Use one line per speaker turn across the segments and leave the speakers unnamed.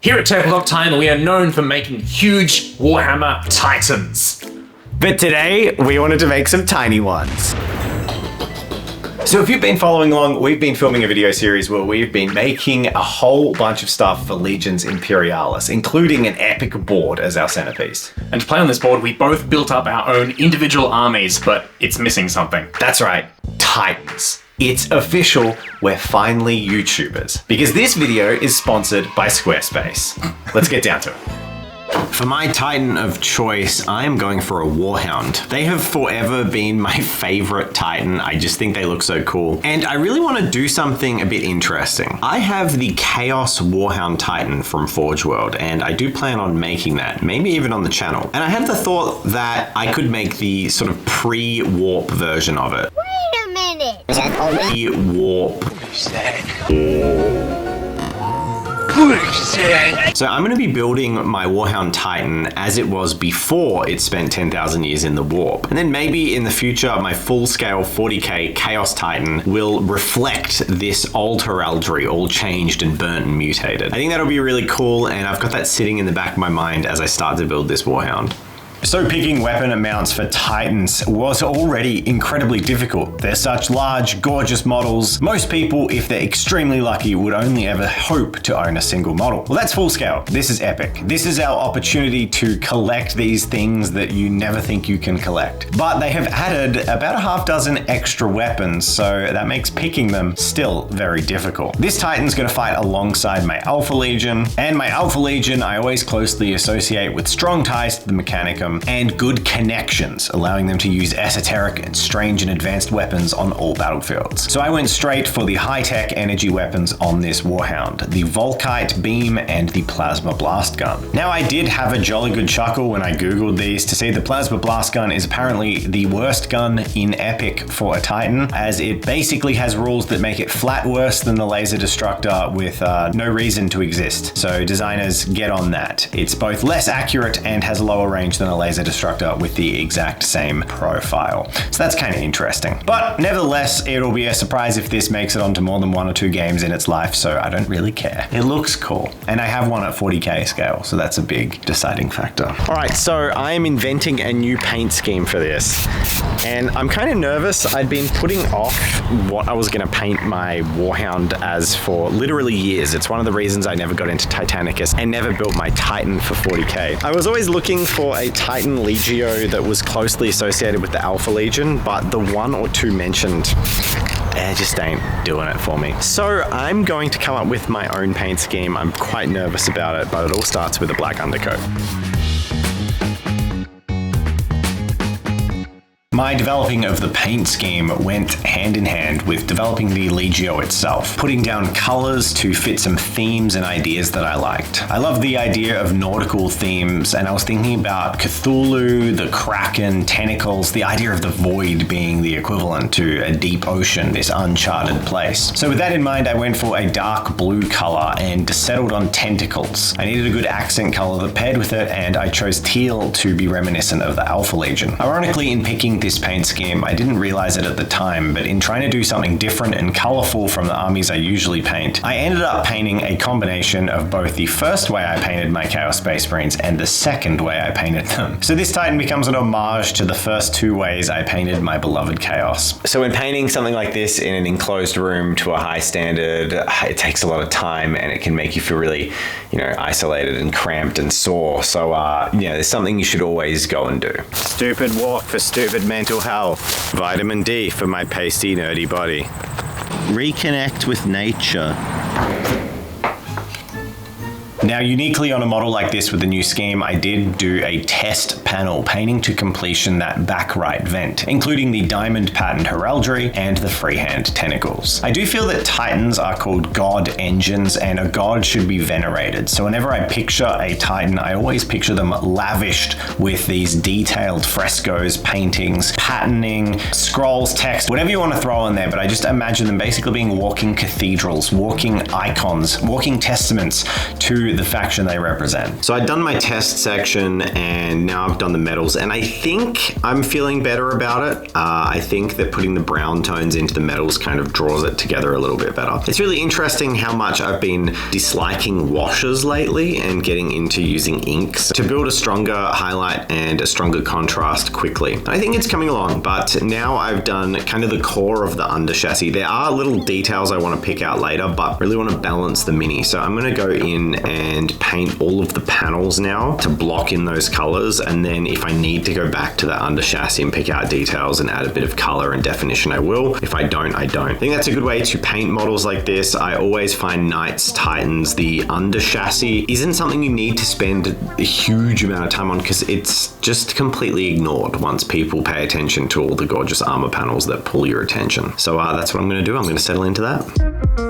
Here at Tabletop Time, we are known for making huge Warhammer Titans.
But today, we wanted to make some tiny ones. So if you've been following along, we've been filming a video series where we've been making a whole bunch of stuff for Legions Imperialis, including an epic board as our centerpiece.
And to play on this board, we both built up our own individual armies, but it's missing something.
That's right, Titans. It's official, we're finally YouTubers. Because this video is sponsored by Squarespace. Let's get down to it. For my Titan of choice, I am going for a Warhound. They have forever been my favorite Titan. I just think they look so cool. And I really want to do something a bit interesting. I have the Chaos Warhound Titan from Forge World, and I do plan on making that, maybe even on the channel. And I had the thought that I could make the sort of pre-warp version of it.
Wait a minute.
Pre-warp. So I'm going to be building my Warhound Titan as it was before it spent 10,000 years in the warp. And then maybe in the future, my full-scale 40k Chaos Titan will reflect this old heraldry, all changed and burnt and mutated. I think that'll be really cool, and I've got that sitting in the back of my mind as I start to build this Warhound. So picking weapon amounts for Titans was already incredibly difficult. They're such large, gorgeous models. Most people, if they're extremely lucky, would only ever hope to own a single model. Well, that's full scale. This is epic. This is our opportunity to collect these things that you never think you can collect. But they have added about a half dozen extra weapons, so that makes picking them still very difficult. This Titan's gonna fight alongside my Alpha Legion, and my Alpha Legion I always closely associate with strong ties to the Mechanicum and good connections, allowing them to use esoteric and strange and advanced weapons on all battlefields. So I went straight for the high-tech energy weapons on this Warhound, the Volkite Beam and the Plasma Blast Gun. Now I did have a jolly good chuckle when I googled these to see the Plasma Blast Gun is apparently the worst gun in Epic for a Titan, as it basically has rules that make it flat worse than the Laser Destructor with no reason to exist. So designers, get on that. It's both less accurate and has a lower range than a Laser Destructor with the exact same profile. So that's kind of interesting. But nevertheless, it'll be a surprise if this makes it onto more than 1 or 2 games in its life, so I don't really care. It looks cool. And I have one at 40k scale, so that's a big deciding factor. All right, so I am inventing a new paint scheme for this. And I'm kind of nervous. I'd been putting off what I was gonna paint my Warhound as for literally years. It's one of the reasons I never got into Titanicus and never built my Titan for 40k. I was always looking for a Titan Legio that was closely associated with the Alpha Legion, but the 1 or 2 mentioned just ain't doing it for me. So I'm going to come up with my own paint scheme. I'm quite nervous about it, but it all starts with a black undercoat. My developing of the paint scheme went hand in hand with developing the Legio itself, putting down colors to fit some themes and ideas that I liked. I love the idea of nautical themes, and I was thinking about Cthulhu, the Kraken, tentacles, the idea of the void being the equivalent to a deep ocean, this uncharted place. So with that in mind, I went for a dark blue color and settled on tentacles. I needed a good accent color that paired with it, and I chose teal to be reminiscent of the Alpha Legion. Ironically, in picking this paint scheme, I didn't realize it at the time, but in trying to do something different and colorful from the armies I usually paint, I ended up painting a combination of both the first way I painted my Chaos Space Marines and the second way I painted them. So this Titan becomes an homage to the first 2 ways I painted my beloved Chaos. So when painting something like this in an enclosed room to a high standard, it takes a lot of time and it can make you feel really, isolated and cramped and sore. So, there's something you should always go and do. Stupid walk for stupid mental health. Vitamin D for my pasty, nerdy body. Reconnect with nature. Now, uniquely on a model like this with the new scheme, I did do a test panel painting to completion that back right vent, including the diamond patterned heraldry and the freehand tentacles. I do feel that Titans are called god engines, and a god should be venerated. So whenever I picture a Titan, I always picture them lavished with these detailed frescoes, paintings, patterning, scrolls, text, whatever you want to throw in there, but I just imagine them basically being walking cathedrals, walking icons, walking testaments to to the faction they represent. So I'd done my test section and now I've done the metals, and I think I'm feeling better about it. I think that putting the brown tones into the metals kind of draws it together a little bit better. It's really interesting how much I've been disliking washes lately and getting into using inks to build a stronger highlight and a stronger contrast quickly. I think it's coming along, but now I've done kind of the core of the under chassis. There are little details I want to pick out later, but really want to balance the mini. So I'm going to go in and paint all of the panels now to block in those colors, and then if I need to go back to that under chassis and pick out details and add a bit of color and definition, I will. If I don't, I don't. I think that's a good way to paint models like this. I always find Knights, Titans, the under chassis isn't something you need to spend a huge amount of time on because it's just completely ignored once people pay attention to all the gorgeous armor panels that pull your attention. So that's what I'm going to do. I'm going to settle into that.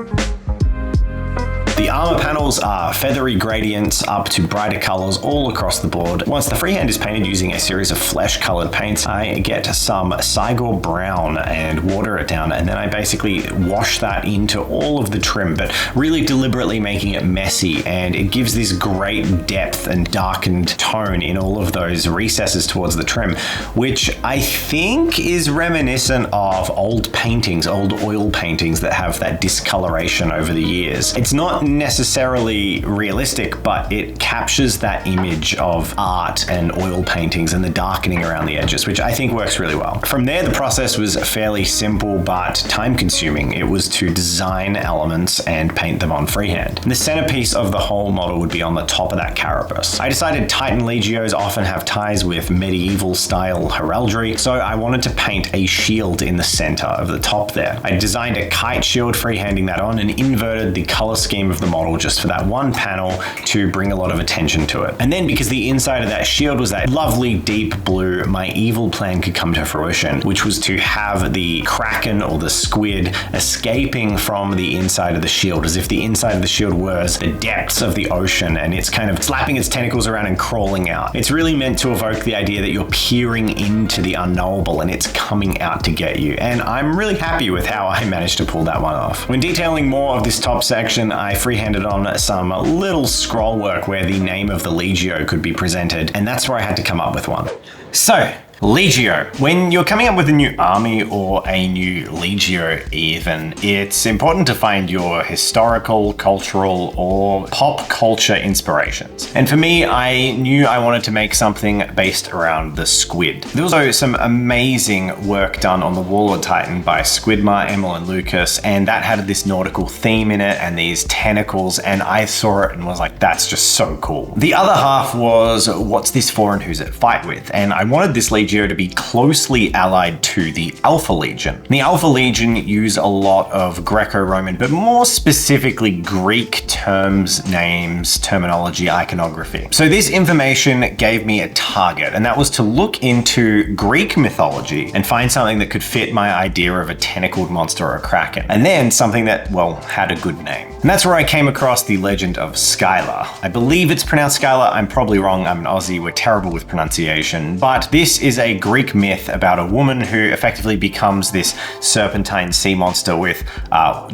The armor panels are feathery gradients up to brighter colors all across the board. Once the freehand is painted using a series of flesh-colored paints, I get some Cygor brown and water it down, and then I basically wash that into all of the trim, but really deliberately making it messy, and it gives this great depth and darkened tone in all of those recesses towards the trim, which I think is reminiscent of old paintings, old oil paintings that have that discoloration over the years. It's not necessarily realistic, but it captures that image of art and oil paintings and the darkening around the edges, which I think works really well. From there, the process was fairly simple but time consuming. It was to design elements and paint them on freehand. The centerpiece of the whole model would be on the top of that carapace. I decided Titan Legios often have ties with medieval style heraldry, so I wanted to paint a shield in the center of the top there. I designed a kite shield, freehanding that on, and inverted the color scheme of the model just for that one panel to bring a lot of attention to it. And then because the inside of that shield was that lovely deep blue, my evil plan could come to fruition, which was to have the kraken or the squid escaping from the inside of the shield, as if the inside of the shield was the depths of the ocean and it's kind of slapping its tentacles around and crawling out. It's really meant to evoke the idea that you're peering into the unknowable and it's coming out to get you. And I'm really happy with how I managed to pull that one off. When detailing more of this top section, I freehanded on some little scroll work where the name of the Legio could be presented, and that's where I had to come up with one. So, Legio. When you're coming up with a new army or a new Legio even, it's important to find your historical, cultural, or pop culture inspirations. And for me, I knew I wanted to make something based around the squid. There was also some amazing work done on the Warlord Titan by Squidmar, Emil, and Lucas, and that had this nautical theme in it and these tentacles, and I saw it and was like, that's just so cool. The other half was, what's this for and who's it fight with? And I wanted this Legio to be closely allied to the Alpha Legion. The Alpha Legion use a lot of Greco-Roman, but more specifically Greek terms, names, terminology, iconography. So this information gave me a target, and that was to look into Greek mythology and find something that could fit my idea of a tentacled monster or a kraken, and then something that, well, had a good name. And that's where I came across the legend of Skylar. I believe it's pronounced Skylar. I'm probably wrong. I'm an Aussie. We're terrible with pronunciation, but this is a Greek myth about a woman who effectively becomes this serpentine sea monster with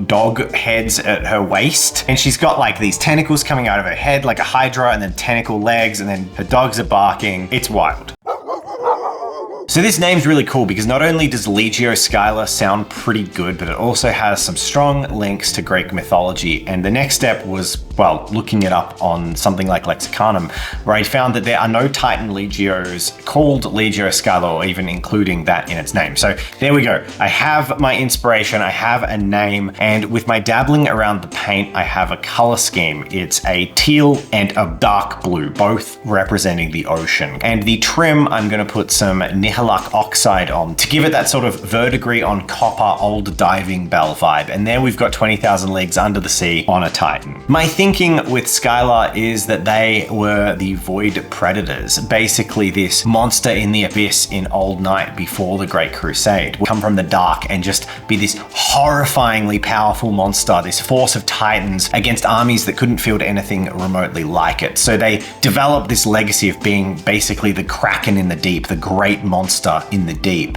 dog heads at her waist. And she's got like these tentacles coming out of her head like a hydra, and then tentacle legs, and then her dogs are barking. It's wild. So this name's really cool because not only does Legio Skylar sound pretty good, but it also has some strong links to Greek mythology. And the next step was, well, looking it up on something like Lexicanum, where I found that there are no Titan Legios called Legio Skylar, or even including that in its name. So there we go. I have my inspiration, I have a name, and with my dabbling around the paint, I have a color scheme. It's a teal and a dark blue, both representing the ocean. And the trim, I'm going to put some Nihilak oxide on to give it that sort of verdigris on copper old diving bell vibe. And there we've got 20,000 leagues under the sea on a Titan. My thinking with Skylar is that they were the void predators, basically this monster in the abyss in Old Night before the Great Crusade, would come from the dark and just be this horrifyingly powerful monster, this force of Titans against armies that couldn't field anything remotely like it. So they developed this legacy of being basically the Kraken in the deep, the great monster in the deep.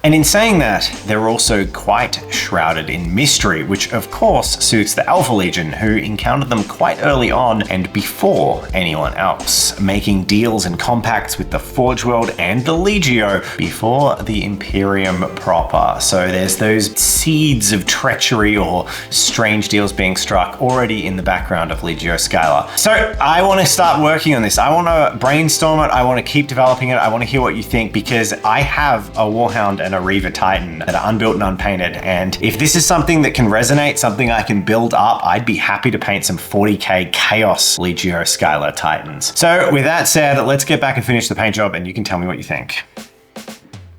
And in saying that, they're also quite shrouded in mystery, which of course suits the Alpha Legion, who encountered them quite early on and before anyone else, making deals and compacts with the Forge World and the Legio before the Imperium proper. So there's those seeds of treachery or strange deals being struck already in the background of Legio Skylar. So I want to start working on this. I want to brainstorm it. I want to keep developing it. I want to hear what you think, because I have a Warhound and a Reaver Titan that are unbuilt and unpainted. And if this is something that can resonate, something I can build up, I'd be happy to paint some 40k Chaos Legio Skylar Titans. So with that said, let's get back and finish the paint job, and you can tell me what you think.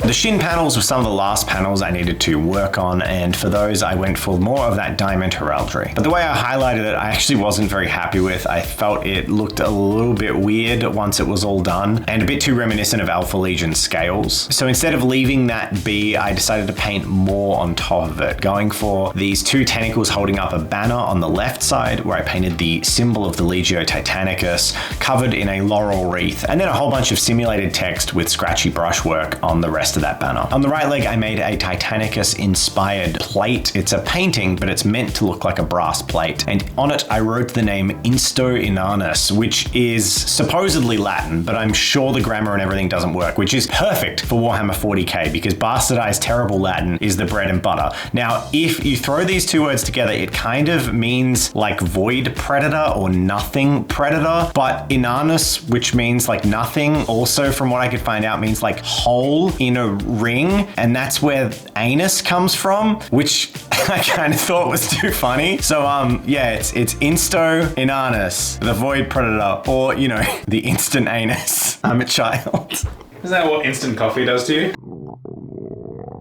The shin panels were some of the last panels I needed to work on, and for those I went for more of that diamond heraldry. But the way I highlighted it, I actually wasn't very happy with. I felt it looked a little bit weird once it was all done, and a bit too reminiscent of Alpha Legion scales. So instead of leaving that be, I decided to paint more on top of it, going for these two tentacles holding up a banner on the left side, where I painted the symbol of the Legio Titanicus covered in a laurel wreath, and then a whole bunch of simulated text with scratchy brushwork on the rest of that banner. On the right leg, I made a Titanicus inspired plate. It's a painting, but it's meant to look like a brass plate. And on it, I wrote the name Insto Inanus, which is supposedly Latin, but I'm sure the grammar and everything doesn't work, which is perfect for Warhammer 40k, because bastardized terrible Latin is the bread and butter. Now, if you throw these two words together, it kind of means like void predator or nothing predator, but Inanus, which means like nothing, also from what I could find out means like hole in a ring, and that's where anus comes from, which I kind of thought was too funny. So yeah, it's Insto Inanus, the void predator, or you know, the instant anus. I'm a child.
Is that what instant coffee does to you?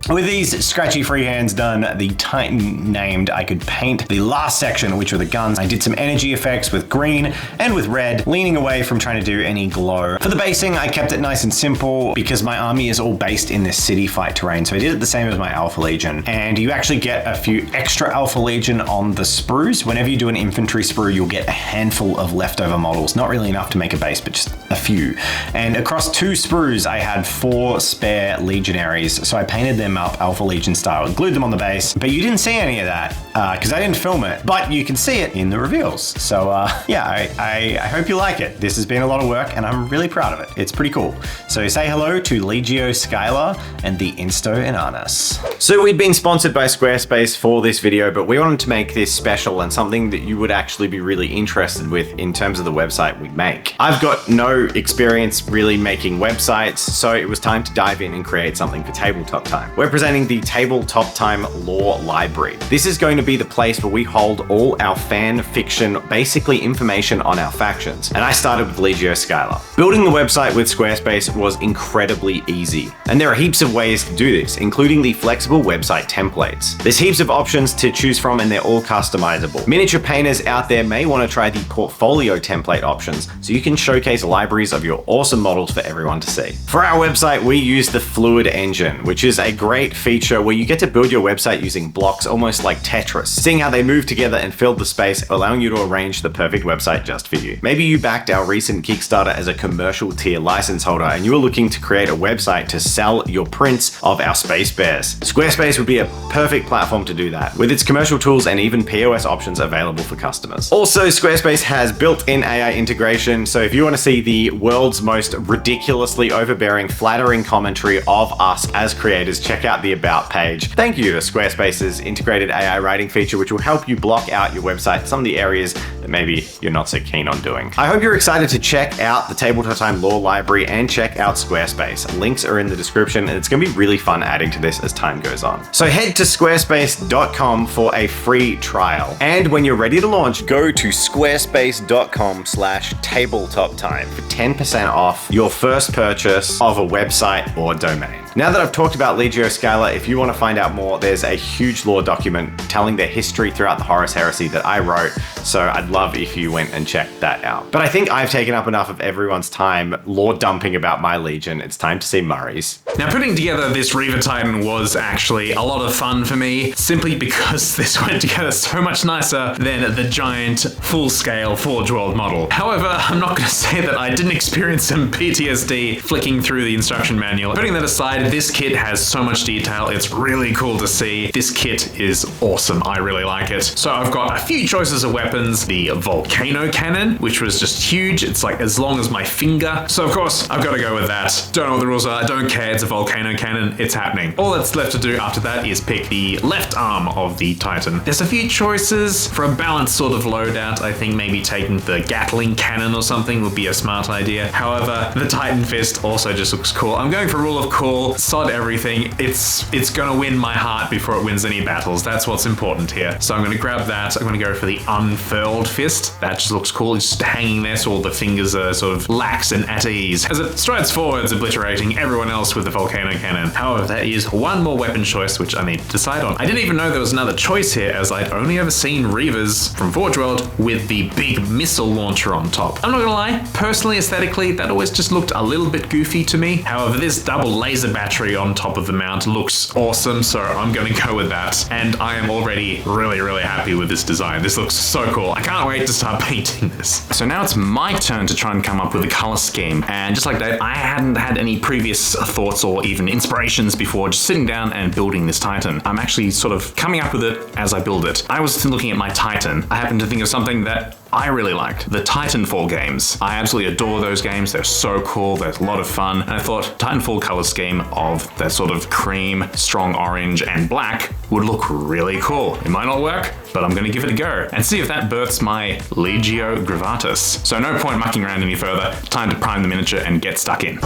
With these scratchy freehands done, the Titan named, I could paint the last section, which were the guns. I did some energy effects with green and with red, leaning away from trying to do any glow. For the basing, I kept it nice and simple because my army is all based in this city fight terrain, so I did it the same as my Alpha Legion. And you actually get a few extra Alpha Legion on the sprues. Whenever you do an infantry sprue, you'll get a handful of leftover models. Not really enough to make a base, but just a few. And across two sprues, I had 4 spare legionaries, so I painted them up Alpha Legion style and glued them on the base, but you didn't see any of that because I didn't film it, but you can see it in the reveals. So yeah, I hope you like it. This has been a lot of work and I'm really proud of it. It's pretty cool. So say hello to Legio Skylar and the Insto Inanus. So we'd been sponsored by Squarespace for this video, but we wanted to make this special and something that you would actually be really interested with in terms of the website we make. I've got no experience really making websites, so it was time to dive in and create something for Tabletop Time. We're presenting the Tabletop Time Lore Library. This is going to be the place where we hold all our fan fiction, basically information on our factions. And I started with Legio Skylar. Building the website with Squarespace was incredibly easy. And there are heaps of ways to do this, including the flexible website templates. There's heaps of options to choose from and they're all customizable. Miniature painters out there may want to try the portfolio template options so you can showcase libraries of your awesome models for everyone to see. For our website, we use the Fluid Engine, which is a great feature where you get to build your website using blocks almost like Tetris, seeing how they move together and fill the space, allowing you to arrange the perfect website just for you. Maybe you backed our recent Kickstarter as a commercial tier license holder and you were looking to create a website to sell your prints of our Space Bears. Squarespace would be a perfect platform to do that, with its commercial tools and even POS options available for customers. Also, Squarespace has built-in AI integration, so if you want to see the world's most ridiculously overbearing, flattering commentary of us as creators, check out the About page. Thank you to Squarespace's integrated AI writing feature, which will help you block out your website some of the areas that maybe you're not so keen on doing. I hope you're excited to check out the Tabletop Time Lore Library and check out Squarespace. Links are in the description and it's going to be really fun adding to this as time goes on. So head to squarespace.com for a free trial. And when you're ready to launch, go to squarespace.com/tabletoptime for 10% off your first purchase of a website or domain. Now that I've talked about Legio Skylar, if you want to find out more, there's a huge lore document telling their history throughout the Horus Heresy that I wrote, so I'd love if you went and checked that out. But I think I've taken up enough of everyone's time lore dumping about my Legion. It's time to see Murray's.
Now, putting together this Reaver Titan was actually a lot of fun for me, simply because this went together so much nicer than the giant, full-scale Forge World model. However, I'm not going to say that I didn't experience some PTSD flicking through the instruction manual. Putting that aside, And this kit has so much detail, it's really cool to see. This kit is awesome, I really like it. So I've got a few choices of weapons. The volcano cannon, which was just huge. It's like as long as my finger. So of course, I've got to go with that. Don't know what the rules are, don't care, it's a volcano cannon, it's happening. All that's left to do after that is pick the left arm of the Titan. There's a few choices for a balanced sort of loadout. I think maybe taking the Gatling cannon or something would be a smart idea. However, the Titan Fist also just looks cool. I'm going for rule of cool, sod everything. It's gonna win my heart before it wins any battles. That's what's important here. So I'm gonna grab that. I'm gonna go for the unfurled fist. That just looks cool. It's just hanging there so all the fingers are sort of lax and at ease as it strides forwards, obliterating everyone else with the volcano cannon. However, there is one more weapon choice which I need to decide on. I didn't even know there was another choice here, as I'd only ever seen Reavers from Forge World with the big missile launcher on top. I'm not gonna lie, personally, aesthetically, that always just looked a little bit goofy to me. However, this double laser battery on top of the mount looks awesome, so I'm gonna go with that. And I am already really happy with this design. This looks so cool. I can't wait to start painting this. So now it's my turn to try and come up with a color scheme. And just like Dave, I hadn't had any previous thoughts or even inspirations before just sitting down and building this Titan. I'm actually sort of coming up with it as I build it. I was looking at my Titan. I happened to think of something that I really liked, the Titanfall games. I absolutely adore those games. They're so cool. They're a lot of fun. And I thought Titanfall color scheme of that sort of cream, strong orange, and black would look really cool. It might not work, but I'm gonna give it a go and see if that births my Legio Gravatus. So no point mucking around any further. Time to prime the miniature and get stuck in.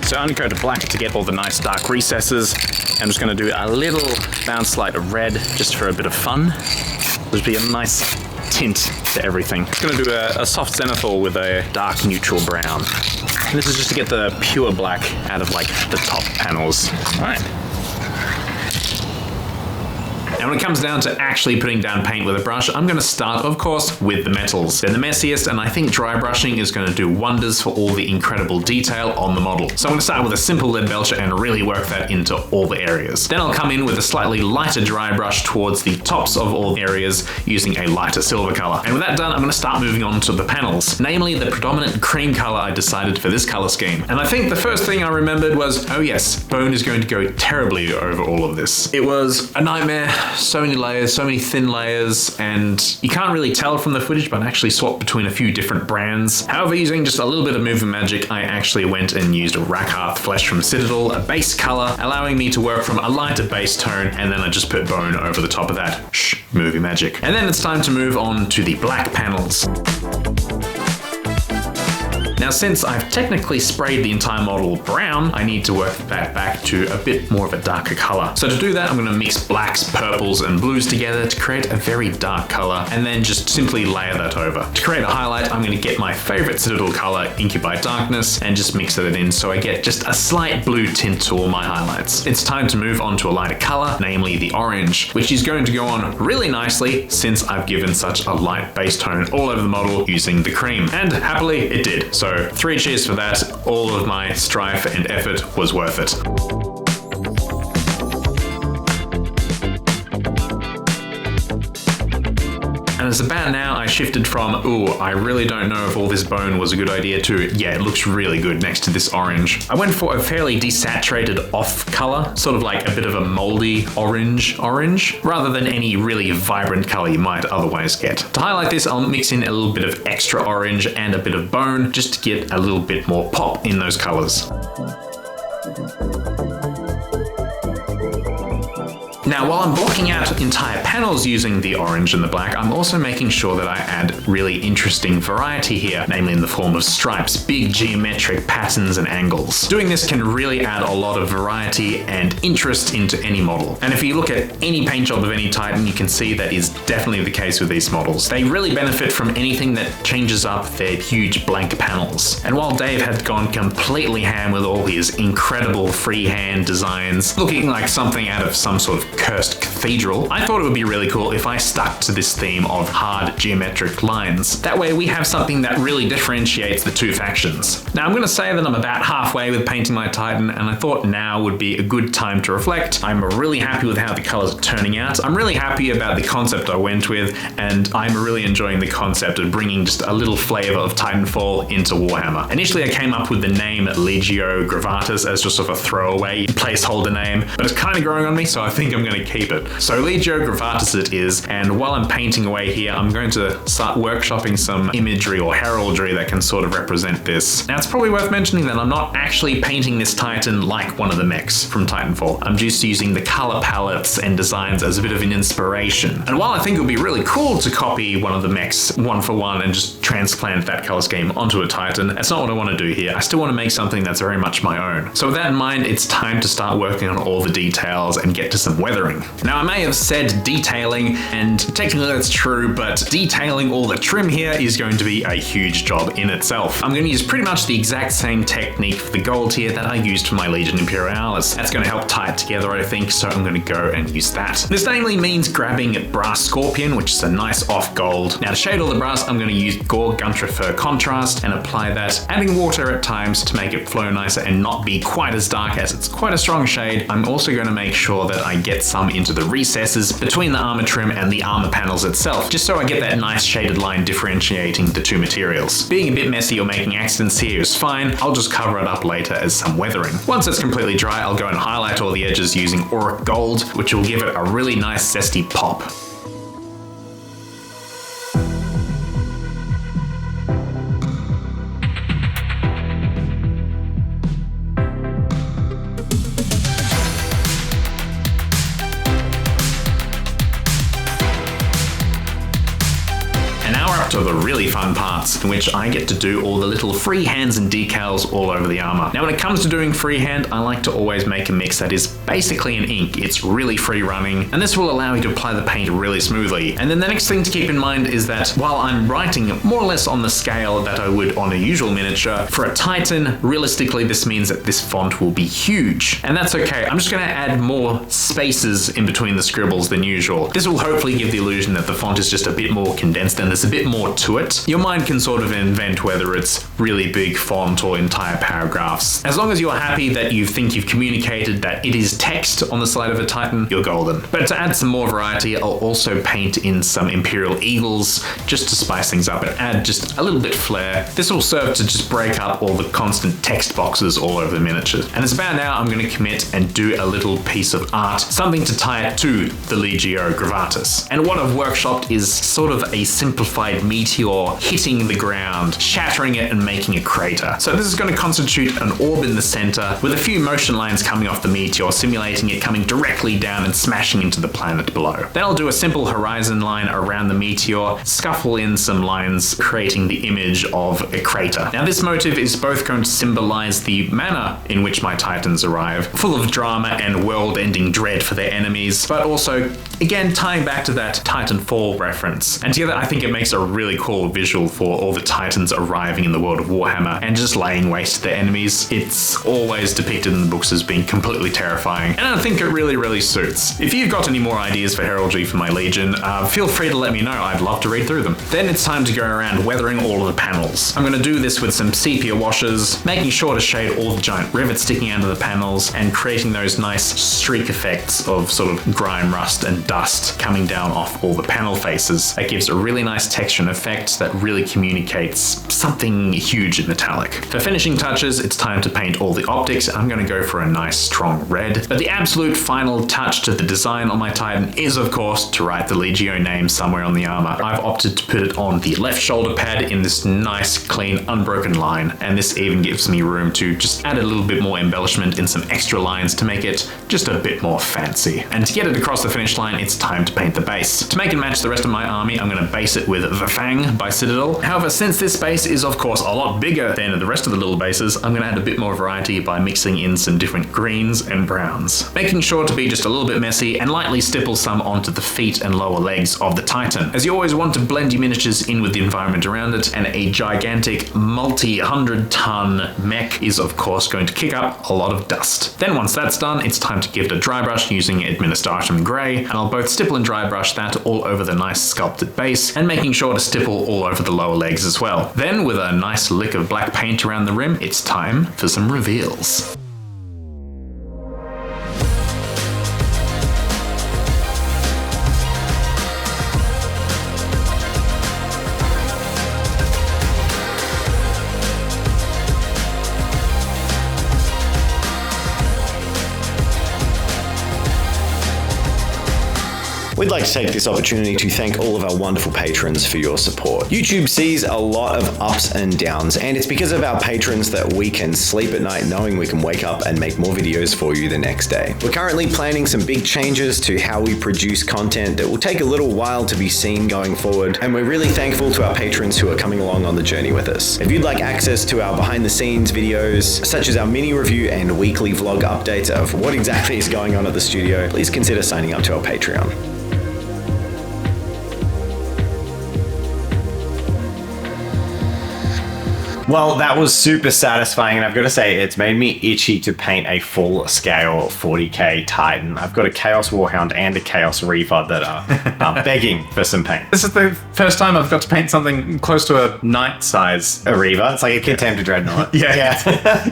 So I'm gonna go to black to get all the nice dark recesses. I'm just gonna do a little bounce light of red just for a bit of fun. There'll be a nice tint to everything. I'm gonna do a soft zenithal with a dark neutral brown. And this is just to get the pure black out of like the top panels. All right. Now when it comes down to actually putting down paint with a brush, I'm going to start, of course, with the metals. They're the messiest, and I think dry brushing is going to do wonders for all the incredible detail on the model. So I'm going to start with a simple lead belcher and really work that into all the areas. Then I'll come in with a slightly lighter dry brush towards the tops of all the areas using a lighter silver color. And with that done, I'm going to start moving on to the panels, namely the predominant cream color I decided for this color scheme. And I think the first thing I remembered was, oh yes, bone is going to go terribly over all of this. It was a nightmare. So many layers, so many thin layers, and you can't really tell from the footage, but I actually swapped between a few different brands. However, using just a little bit of moving magic, I actually went and used a Rakarth Flesh from Citadel, a base color, allowing me to work from a lighter base tone, and then I just put bone over the top of that. Shh, moving magic. And then it's time to move on to the black panels. Now, since I've technically sprayed the entire model brown, I need to work that back to a bit more of a darker color. So to do that, I'm going to mix blacks, purples, and blues together to create a very dark color, and then just simply layer that over. To create a highlight, I'm going to get my favorite Citadel color, Incubi Darkness, and just mix it in so I get just a slight blue tint to all my highlights. It's time to move on to a lighter color, namely the orange, which is going to go on really nicely since I've given such a light base tone all over the model using the cream. And happily, it did. So 3 cheers for that. All of my strife and effort was worth it. And it's about now I shifted from, ooh, I really don't know if all this bone was a good idea, to, yeah, it looks really good next to this orange. I went for a fairly desaturated off color, sort of like a bit of a moldy orange, rather than any really vibrant color you might otherwise get. To highlight this, I'll mix in a little bit of extra orange and a bit of bone, just to get a little bit more pop in those colors. Now, while I'm blocking out entire panels using the orange and the black, I'm also making sure that I add really interesting variety here, namely in the form of stripes, big geometric patterns and angles. Doing this can really add a lot of variety and interest into any model. And if you look at any paint job of any Titan, you can see that is definitely the case with these models. They really benefit from anything that changes up their huge blank panels. And while Dave had gone completely ham with all his incredible freehand designs, looking like something out of some sort of cursed cathedral, I thought it would be really cool if I stuck to this theme of hard geometric lines. That way we have something that really differentiates the two factions. Now I'm going to say that I'm about halfway with painting my Titan, and I thought now would be a good time to reflect. I'm really happy with how the colors are turning out. I'm really happy about the concept I went with, and I'm really enjoying the concept of bringing just a little flavor of Titanfall into Warhammer. Initially I came up with the name Legio Gravatus as just sort of a throwaway placeholder name, but it's kind of growing on me, so I think I'm going to keep it. So Legio Gravatus it is, and while I'm painting away here, I'm going to start workshopping some imagery or heraldry that can sort of represent this. Now it's probably worth mentioning that I'm not actually painting this Titan like one of the mechs from Titanfall. I'm just using the color palettes and designs as a bit of an inspiration. And while I think it would be really cool to copy one of the mechs one for one and just transplant that color scheme onto a Titan, that's not what I want to do here. I still want to make something that's very much my own. So with that in mind, it's time to start working on all the details and get to some weathering. Now I may have said detailing, and technically that's true, but detailing all the trim here is going to be a huge job in itself. I'm going to use pretty much the exact same technique for the gold here that I used for my Legion Imperialis. That's going to help tie it together, I think, so I'm going to go and use that. This namely means grabbing Brass Scorpion, which is a nice off gold. Now to shade all the brass, I'm going to use Gore Guntra Fur Contrast and apply that, adding water at times to make it flow nicer and not be quite as dark, as it's quite a strong shade. I'm also going to make sure that I get some into the recesses between the armor trim and the armor panels itself, just so I get that nice shaded line differentiating the two materials. Being a bit messy or making accidents here is fine. I'll just cover it up later as some weathering. Once it's completely dry, I'll go and highlight all the edges using Auric Gold, which will give it a really nice zesty pop. To the really fun parts in which I get to do all the little freehands and decals all over the armor. Now when it comes to doing freehand, I like to always make a mix that is basically an ink. It's really free running, and this will allow you to apply the paint really smoothly. And then the next thing to keep in mind is that while I'm writing more or less on the scale that I would on a usual miniature, for a Titan, realistically this means that this font will be huge. And that's okay. I'm just going to add more spaces in between the scribbles than usual. This will hopefully give the illusion that the font is just a bit more condensed and there's a bit more to it. Your mind can sort of invent whether it's really big font or entire paragraphs. As long as you're happy that you think you've communicated that it is text on the side of a Titan, you're golden. But to add some more variety, I'll also paint in some Imperial Eagles just to spice things up and add just a little bit flair. This will serve to just break up all the constant text boxes all over the miniature. And it's about now I'm going to commit and do a little piece of art, something to tie it to the Legio Gravatus. And what I've workshopped is sort of a simplified meteor hitting the ground, shattering it and making a crater. So this is going to constitute an orb in the center with a few motion lines coming off the meteor, simulating it coming directly down and smashing into the planet below. Then I'll do a simple horizon line around the meteor, scuffle in some lines, creating the image of a crater. Now this motive is both going to symbolize the manner in which my Titans arrive, full of drama and world-ending dread for their enemies, but also, again, tying back to that Titanfall reference. And together I think it makes a really cool visual for all the Titans arriving in the world of Warhammer and just laying waste to their enemies. It's always depicted in the books as being completely terrifying, and I think it really suits. If you've got any more ideas for heraldry for my Legion, feel free to let me know. I'd love to read through them. Then it's time to go around weathering all of the panels. I'm going to do this with some sepia washes, making sure to shade all the giant rivets sticking out of the panels and creating those nice streak effects of sort of grime, rust and dust coming down off all the panel faces. That gives a really nice texture and effect that really communicates something huge and metallic. For finishing touches, it's time to paint all the optics. I'm going to go for a nice strong red. But the absolute final touch to the design on my Titan is, of course, to write the Legio name somewhere on the armor. I've opted to put it on the left shoulder pad in this nice, clean, unbroken line. And this even gives me room to just add a little bit more embellishment in some extra lines to make it just a bit more fancy. And to get it across the finish line, it's time to paint the base. To make it match the rest of my army, I'm going to base it with the Fang by Citadel. However, since this base is of course a lot bigger than the rest of the little bases, I'm going to add a bit more variety by mixing in some different greens and browns backgrounds. Making sure to be just a little bit messy and lightly stipple some onto the feet and lower legs of the Titan, as you always want to blend your miniatures in with the environment around it, and a gigantic multi-100-ton mech is of course going to kick up a lot of dust. Then once that's done, it's time to give it a dry brush using Administratum Grey, and I'll both stipple and dry brush that all over the nice sculpted base, and making sure to stipple all over the lower legs as well. Then with a nice lick of black paint around the rim, it's time for some reveals.
We'd like to take this opportunity to thank all of our wonderful patrons for your support. YouTube sees a lot of ups and downs, and it's because of our patrons that we can sleep at night knowing we can wake up and make more videos for you the next day. We're currently planning some big changes to how we produce content that will take a little while to be seen going forward, and we're really thankful to our patrons who are coming along on the journey with us. If you'd like access to our behind the scenes videos, such as our mini review and weekly vlog updates of what exactly is going on at the studio, please consider signing up to our Patreon. Well, that was super satisfying, and I've got to say, it's made me itchy to paint a full-scale 40k Titan. I've got a Chaos Warhound and a Chaos Reaver that are begging for some paint.
This is the first time I've got to paint something close to a knight size.
A Reaver? It's like a Contemptor Dreadnought.
Yeah.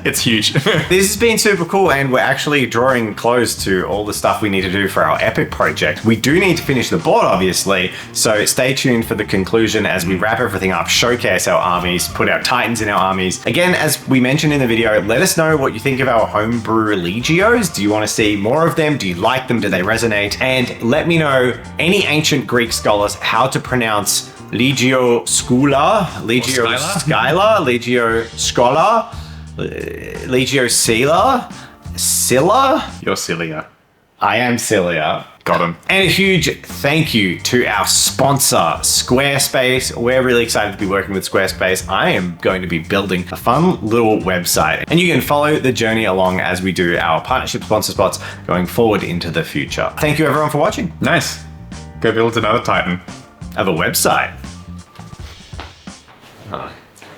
It's huge.
This has been super cool, and we're actually drawing close to all the stuff we need to do for our epic project. We do need to finish the board, obviously, so stay tuned for the conclusion as we wrap everything up, showcase our armies, put our Titans in our armies. Again, as we mentioned in the video, let us know what you think of our homebrew Legios. Do you want to see more of them? Do you like them? Do they resonate? And let me know, any ancient Greek scholars, how to pronounce Legio Scula, Legio Scylla, Legio Schola, Legio Scylla, Scylla?
You're Cilia.
I am Cilia.
Got him.
And a huge thank you to our sponsor, Squarespace. We're really excited to be working with Squarespace. I am going to be building a fun little website, and you can follow the journey along as we do our partnership sponsor spots going forward into the future. Thank you everyone for watching.
Nice. Go build another Titan.
Of a website.